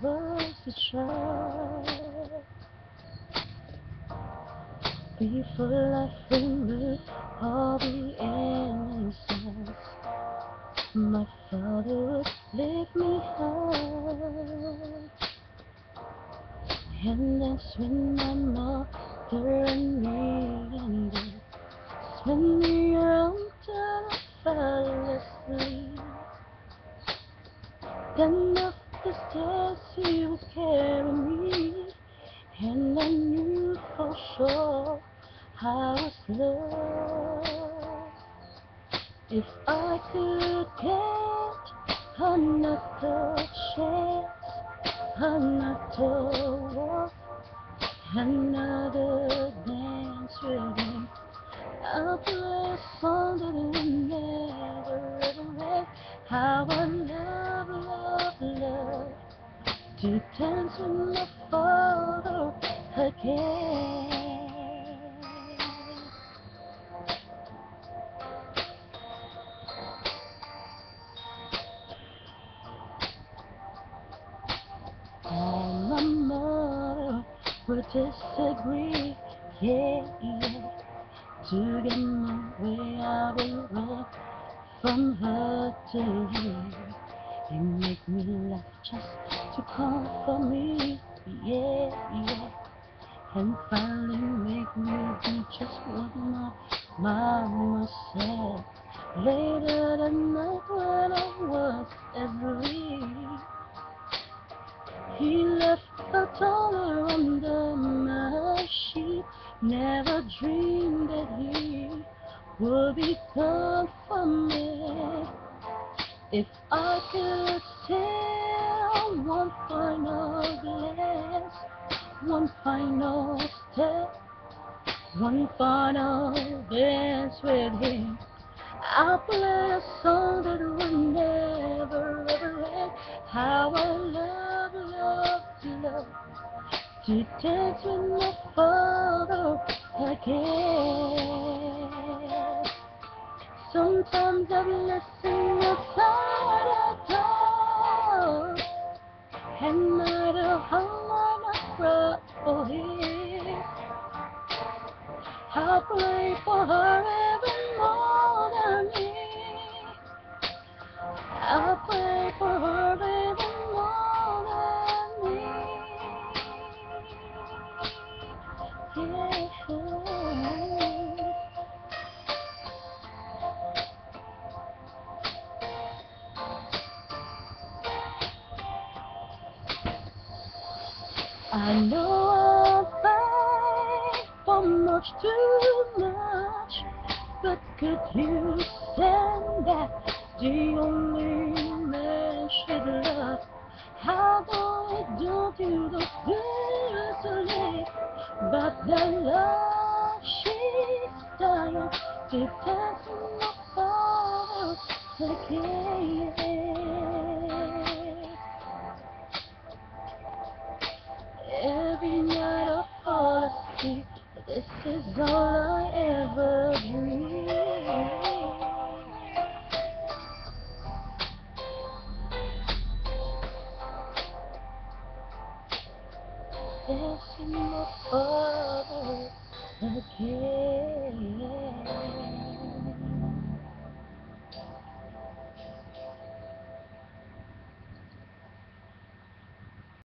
was a child. Before I remember all the innocence, my father would lift me high, and that's when my mother and me ended. Spin me around till I fell asleep. Then up the stairs he would carry me, and I knew for sure I was loved. If I could get another chance, another walk, another dance with him, I'll play a song that will never ever end. How I love, love, love to dance with my father again. All my mother would disagree, yeah, yeah. To get my way, I will run from her to you. You make me laugh just to comfort me, yeah, yeah. And finally make me do just what my mama said. Later that night when I was asleep, he left a dollar under my sheet. Never dreamed that he would be gone from me. If I could steal one final glance, one final step, one final dance with him, I'll play a song that will never ever end. How I love, love, love to dance with my father again. Sometimes I listen outside the door, and I know how I cry for him. I pray for her even more than me. I pray for her even more than me. Yeah. I know I beg for much too much, but could you stand that the only man should love? How do I do the easily, but the love she's dying to dance with my father again. Every night I fall asleep, this is all I ever dream. Dancing my father again.